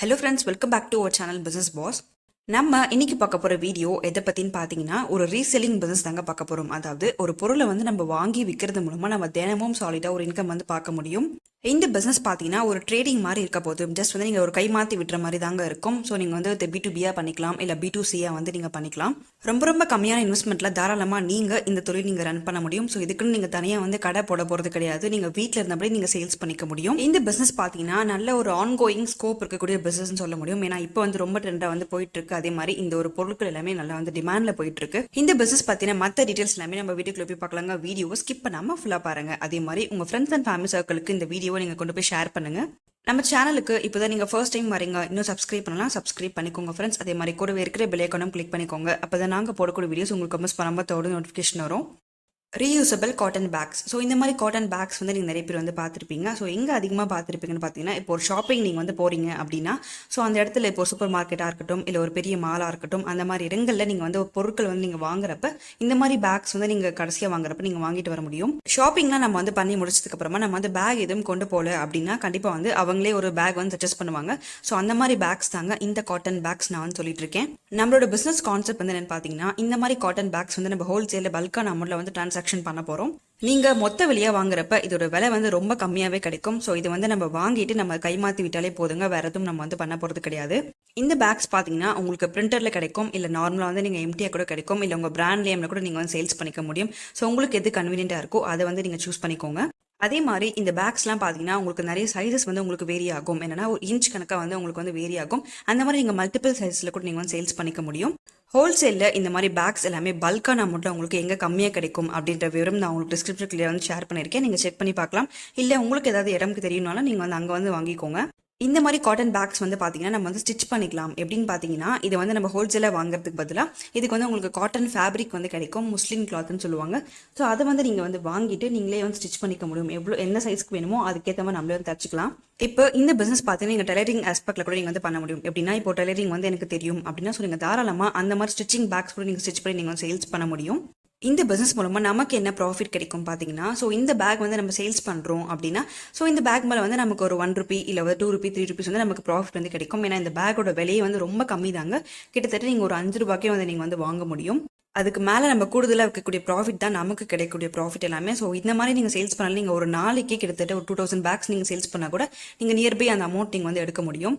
Hello friends, welcome back to our channel Business Boss. நம்ம இன்னைக்கு பார்க்க போற வீடியோ எதை பத்தின்னு பாத்தீங்கன்னா ஒரு ரீசெல்லிங் பிசினஸ் தாங்க பார்க்க போறோம். அதாவது ஒரு பொருளை வந்து நம்ம வாங்கி விற்கிறது மூலமா நம்ம தினமும் சாலிடா ஒரு இன்கம் வந்து பார்க்க முடியும். இந்த பிசினஸ் பாத்தீங்கன்னா ஒரு ட்ரேடிங் மாதிரி இருக்க போது ஜஸ்ட் வந்து நீங்க ஒரு கை மாத்தி விட்டுற மாதிரி தாங்க இருக்கும். ஸோ நீங்க வந்து B2Bயா பண்ணிக்கலாம் இல்ல B2Cயா வந்து நீங்க பண்ணிக்கலாம். ரொம்ப கம்மியான இன்வெஸ்ட்மெண்ட்ல தாராளமா நீங்க இந்த தொழில் நீங்க ரன் பண்ண முடியும். ஸோ இதுக்குன்னு நீங்க தனியா வந்து கடை போட போறது கிடையாது. நீங்க வீட்டுல இருந்தபடி நீங்க சேல்ஸ் பண்ணிக்க முடியும். இந்த பிசினஸ் பாத்தீங்கன்னா நல்ல ஒரு ஆன்கோயிங் ஸ்கோப் இருக்கக்கூடிய பிசினஸ் சொல்ல முடியும். ஏன்னா இப்போ வந்து ரொம்ப ட்ரெண்டா வந்து போயிட்டு இருக்கு. அதே மாதிரி இந்த ஒரு பொருட்கள் எல்லாமே நல்லா வந்து டிமாண்ட்ல போயிட்டு இருக்கு. இந்த பிசினஸ் பத்தின மத்த டீடைல்ஸ் எல்லாமே நம்ம வீடியோக்குள்ள போய் பார்க்கலாங்க. வீடியோவை ஸ்கிப் பண்ணாம ஃபுல்லா பாருங்க. அதே மாதிரி உங்க ஃப்ரெண்ட்ஸ் அண்ட் ஃபேமிலி சர்க்கிளுக்கு இந்த வீடியோவை நீங்க கொண்டு போய் ஷேர் பண்ணுங்க. நம்ம சேனலுக்கு இப்போதான் நீங்க ஃபர்ஸ்ட் டைம் வரீங்க, இன்னும் சப்ஸ்கிரைப் பண்ணலாம், சப்ஸ்கிரைப் பண்ணிக்கோங்க ஃப்ரெண்ட்ஸ். அதே மாதிரி கூடவே இருக்கிற பெல் ஐகானும் கிளிக் பண்ணிக்கோங்க. அப்பதான் நாங்க போடக்கூடிய வீடியோஸ் உங்களுக்கு மிஸ் பண்ணாம தொடர்ந்து நோட்டிஃபிகேஷன் வரும். Reusable cotton packs. ஸோ இந்த மாதிரி காட்டன் பேக்ஸ் வந்து நீங்கள் நிறைய பேர் வந்து பார்த்துருப்பீங்க. ஸோ எங்கே அதிகமாக பார்த்துருப்பீங்கன்னு பார்த்தீங்கன்னா, இப்போ ஒரு ஷாப்பிங் நீங்கள் வந்து போகிறீங்க அப்படின்னா, ஸோ அந்த இடத்துல இப்போ சூப்பர் மார்க்கெட்டாக இருக்கட்டும் இல்லை ஒரு பெரிய மாலாக இருக்கட்டும், அந்த மாதிரி இடங்களில் நீங்கள் வந்து ஒரு பொருட்கள் வந்து நீங்கள் வாங்குறப்ப இந்த மாதிரி பேக்ஸ் வந்து நீங்கள் கடைசியாக வாங்குறப்ப நீங்கள் வாங்கிட்டு வர முடியும். ஷாப்பிங்லாம் நம்ம வந்து பண்ணி முடிச்சதுக்கு அப்புறமா நம்ம வந்து பேக் எதுவும் கொண்டு போகல அப்படின்னா கண்டிப்பாக வந்து அவங்களே ஒரு பேக் வந்து சஜஸ்ட் பண்ணுவாங்க. ஸோ அந்த மாதிரி பேக்ஸ் தாங்க இந்த காட்டன் பேக்ஸ் நான் வந்து சொல்லிட்டு இருக்கேன். நம்மளோட பிசினஸ் கான்செப்ட் வந்து என்னன்னு பார்த்தீங்கன்னா, இந்த மாதிரி காட்டன் பேக்ஸ் வந்து நம்ம ஹோல்சேலில் பல்கான அமௌண்ட்ல வந்து டிரான்சாக்ஷன் பண்ண போகிறோம். நீங்க மொத்த விலையா வாங்குறப்ப இதோட விலை வந்து ரொம்ப கம்மியாவே கிடைக்கும். ஸோ இது வந்து நம்ம வாங்கிட்டு நம்ம கைமாத்தி விட்டாலே போதுங்க, வேற எதுவும் நம்ம வந்து பண்ண போறது கிடையாது. இந்த பேக்ஸ் பாத்தீங்கன்னா உங்களுக்கு பிரிண்டர்ல கிடைக்கும், இல்ல நார்மலா வந்து நீங்க எம்டியா கூட கிடைக்கும், இல்ல உங்க பிராண்ட் நேம்ல கூட நீங்க வந்து சேல்ஸ் பண்ணிக்க முடியும். ஸோ உங்களுக்கு எது கன்வீனியன்டா இருக்கோ அதை வந்து நீங்க சூஸ் பண்ணிக்கோங்க. அதே மாதிரி இந்த பேக்ஸ்லாம் பார்த்தீங்கன்னா உங்களுக்கு நிறைய சைஸஸ் வந்து உங்களுக்கு வேரி ஆகும். என்னன்னா ஒரு இன்ச் கணக்காக வந்து உங்களுக்கு வந்து வேரி ஆகும். அந்த மாதிரி நீங்கள் மல்டிபிள் சைஸில் கூட நீங்கள் வந்து சேல்ஸ் பண்ணிக்க முடியும். ஹோல்சேலில் இந்த மாதிரி பேக்ஸ் எல்லாமே பல்கான அமௌண்ட்டில் உங்களுக்கு எங்கே கம்மியாக கிடைக்கும் அப்படின்ற விவரம் நான் உங்களுக்கு டிஸ்கிரிப்ஷன் கிளியர் வந்து ஷேர் பண்ணியிருக்கேன். நீங்கள் செக் பண்ணி பார்க்கலாம். இல்லை உங்களுக்கு ஏதாவது இடம்க்கு தெரியும்னாலும் நீங்கள் வந்து அங்கே வந்து வாங்கிக்கோங்க. இந்த மாதிரி காட்டன் பேக்ஸ் வந்து பார்த்தீங்கன்னா நம்ம வந்து ஸ்டிச் பண்ணிக்கலாம். எப்படின்னு பார்த்தீங்கன்னா, இது வந்து நம்ம ஹோல்சேலாக வாங்குறதுக்கு பதிலாக இதுக்கு வந்து உங்களுக்கு காட்டன் ஃபேப்ரிக் வந்து கிடைக்கும், முஸ்லீம் கிளாத்னு சொல்லுவாங்க. ஸோ அதை வந்து நீங்கள் வந்து வாங்கிட்டு நீங்களே வந்து ஸ்டிச் பண்ணிக்க முடியும். என்ன சைஸ்க்கு வேணுமோ அதுக்கேற்ற மாதிரி நம்மளே வந்து தச்சுக்கலாம். இப்போ இந்த பிசினஸ் பார்த்தீங்கன்னா நீங்கள் டெய்லரிங் ஆஸ்பெக்ட்ல கூட நீங்கள் வந்து பண்ண முடியும். எப்படின்னா இப்போ டெய்லரிங் வந்து எனக்கு தெரியும் அப்படின்னா ஸோ நீங்கள் தாராளமாக அந்த மாதிரி ஸ்டிச்சிங் பேக்ஸ் கூட நீங்கள் ஸ்டிச் பண்ணி நீங்கள் வந்து சேல்ஸ் பண்ண முடியும். இந்த பிசினஸ் மூலமா நமக்கு என்ன ப்ராஃபிட் கிடைக்கும் பார்த்தீங்கன்னா, ஸோ இந்த பேக் வந்து நம்ம சேல்ஸ் பண்ணுறோம் அப்படின்னா, ஸோ இந்த பேக் மேலே வந்து நமக்கு ஒரு ₹1 இல்லை ₹2 ₹3 வந்து நமக்கு ப்ராஃபிட் வந்து கிடைக்கும். ஏன்னா இந்த பேக்கோட விலையே வந்து ரொம்ப கம்மி தாங்க. கிட்டத்தட்ட நீங்கள் ஒரு ₹5 வந்து நீங்கள் வந்து வாங்க முடியும். அதுக்கு மேலே நம்ம கூடுதலாக இருக்கக்கூடிய ப்ராஃபிட் தான் நமக்கு கிடைக்கக்கூடிய ப்ராஃபிட் எல்லாமே. ஸோ இந்த மாதிரி நீங்கள் சேல்ஸ் பண்ணாலும் நீங்கள் ஒரு நாளைக்கு கிட்டத்தட்ட ஒரு 2000 பேக்ஸ் நீங்கள் சேல்ஸ் பண்ணால் கூட நீங்கள் நியர்பை அந்த அமௌண்ட் நீங்கள் வந்து எடுக்க முடியும்.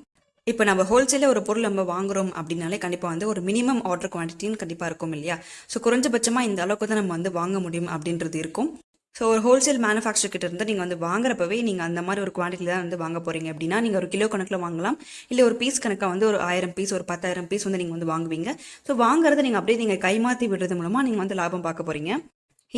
இப்போ நம்ம ஹோல்சேலில் ஒரு பொருள் நம்ம வாங்குறோம் அப்படின்னாலே கண்டிப்பாக வந்து ஒரு மினிமம் ஆர்டர் குவான்டிட்டின்னு கண்டிப்பாக இருக்கும் இல்லையா? ஸோ குறைஞ்சபட்சமாக இந்த அளவுக்கு தான் நம்ம வந்து வாங்க முடியும் அப்படின்றது இருக்கும். ஸோ ஒரு ஹோல்சேல் மேனுஃபேக்சர் கிட்ட இருந்து நீங்கள் வந்து வாங்குறப்பவே நீங்கள் அந்த மாதிரி ஒரு குவான்டிட்டியில் தான் வந்து வாங்க போறீங்க அப்படின்னா நீங்கள் ஒரு கிலோ கணக்கில் வாங்கலாம், இல்லை ஒரு பீஸ் கணக்காக வந்து ஒரு 1000 பீஸ் ஒரு 10,000 பீஸ் வந்து நீங்கள் வந்து வாங்குவீங்க. ஸோ வாங்குறத நீங்கள் அப்படியே நீங்கள் கைமாற்றி விடுறது மூலமாக நீங்கள் வந்து லாபம் பார்க்க போறீங்க.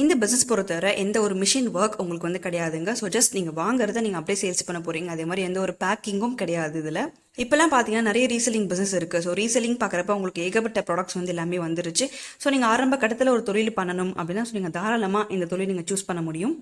இந்த பிசினஸ் பொறுத்தவரை எந்த ஒரு மிஷின் ஒர்க் உங்களுக்கு வந்து கிடையாதுங்க. ஸோ ஜஸ்ட் நீங்கள் வாங்குறத நீங்கள் அப்படியே சேல்ஸ் பண்ண போறீங்க. அதே மாதிரி எந்த ஒரு பேக்கிங்கும் கிடையாது இதில். இப்பெல்லாம் பார்த்தீங்கன்னா நிறைய ரீசெல்லிங் பிசினஸ் இருக்கு. ஸோ ரீசெல்லிங் பார்க்குறப்ப உங்களுக்கு ஏகப்பட்ட ப்ராடக்ட்ஸ் வந்து எல்லாமே வந்துருச்சு. ஸோ நீங்கள் ஆரம்ப கட்டத்தில் ஒரு தொழில் பண்ணணும் அப்படின்னா நீங்கள் தாராளமாக இந்த தொழில் நீங்கள் சூஸ் பண்ண முடியும்.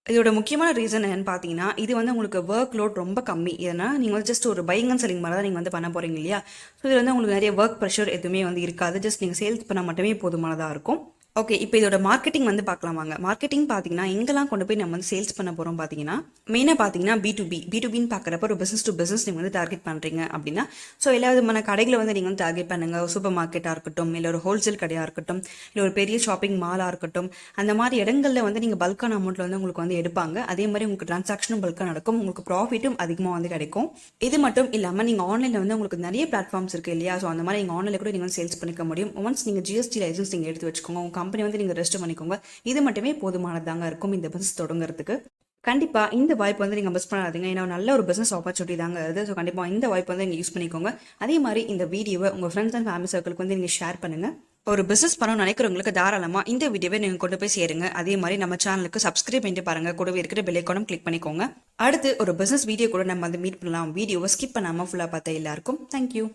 இதோட முக்கியமான ரீசன் என்னன்னு பார்த்தீங்கன்னா, இது வந்து உங்களுக்கு ஒர்க் லோட் ரொம்ப கம்மி. ஏன்னா நீங்கள் வந்து ஜஸ்ட் ஒரு பையிங் அண்ட் செல்லிங் மாதிரி தான் நீங்கள் வந்து பண்ண போறீங்க இல்லையா? ஸோ இது வந்து உங்களுக்கு நிறைய ஒர்க் ப்ரெஷர் எதுவுமே வந்து இருக்காது. ஜஸ்ட் நீங்கள் சேல்ஸ் பண்ண மட்டுமே போதுமானதாக இருக்கும். ஓகே, இப்போ இதோட மார்க்கெட்டிங் வந்து பார்க்கலாம் வாங்க. மார்க்கெட்டிங் பார்த்தீங்கன்னா எங்கெல்லாம் கொண்டு போய் நம்ம வந்து சேல்ஸ் பண்ண போறோம் பார்த்தீங்கன்னா, மெயினாக பார்த்தீங்கன்னா B2Bன்னு பார்க்குறப்ப ஒரு பிசினஸ் டு பிசினஸ் நீங்கள் வந்து டார்கெட் பண்ணுறீங்க அப்படின்னா, ஸோ எல்லா விதமான கடைகளை வந்து நீங்கள் வந்து டார்கெட் பண்ணுங்க. சூப்பர் மார்க்கெட்டாக இருக்கட்டும், இல்லை ஒரு ஹோல்சேல் கடையாக இருக்கட்டும், இல்லை ஒரு பெரிய ஷாப்பிங் மாலாக இருக்கட்டும், அந்த மாதிரி இடங்களில் வந்து நீங்கள் பல்கான அமௌண்ட்ல வந்து உங்களுக்கு வந்து எடுப்பாங்க. அதே மாதிரி உங்களுக்கு டிரான்சாக்ஷனும் பல்காக நடக்கும், உங்களுக்கு ப்ராஃபிட்டும் அதிகமாக வந்து கிடைக்கும். இது மட்டும் இல்லாமல் நீங்கள் ஆன்லைனில் வந்து உங்களுக்கு நிறைய பிளாட்ஃபார்ம்ஸ் இருக்கு இல்லையா? ஸோ அந்த மாதிரி நீங்கள் ஆன்லைனில் கூட நீங்கள் வந்து சேல்ஸ் பண்ணிக்க முடியும். ஒன்ஸ் நீங்கள் GST லைசன்ஸ் நீங்கள் எடுத்து வச்சுக்கோங்க, உங்கள் கம்பெனி வந்து நீங்கள் ரெஜிஸ்டர் பண்ணிக்கோங்க. இது மட்டுமே போதுமானதாங்க இருக்கும் இந்த பிசினஸ் தொடங்குறதுக்கு. கண்டிப்பா இந்த வாய்ப்பு வந்து நீங்க மிஸ் பண்ணாதீங்க. ஏன்னா நல்ல ஒரு பிசினஸ் ஆப்பர்ச்சுனிட்டி தாங்க அது. ஸோ கண்டிப்பா இந்த வாய்ப்பு வந்து நீங்க யூஸ் பண்ணிக்கோங்க. அதே மாதிரி இந்த வீடியோவை உங்க ஃப்ரெண்ட்ஸ் அண்ட் ஃபேமிலி சர்க்கிளுக்கு வந்து நீங்க ஷேர் பண்ணுங்க. ஒரு பிசினஸ் பண்ண நினைக்கிறவங்களுக்கு தாராளமா இந்த வீடியோவை நீங்க கொண்டு போய் சேருங்க. அதே மாதிரி நம்ம சேனலுக்கு சப்ஸ்கிரைப் பண்ணிட்டு பாருங்க, கூடவே இருக்கிற பெல் ஐகானும் கிளிக் பண்ணிக்கோங்க. அடுத்து ஒரு பிசினஸ் வீடியோ கூட நம்ம வந்து மீட் பண்ணலாம். வீடியோவை ஸ்கிப் பண்ணாம ஃபுல்லா பார்த்த எல்லாருக்கும் தேங்க்யூ.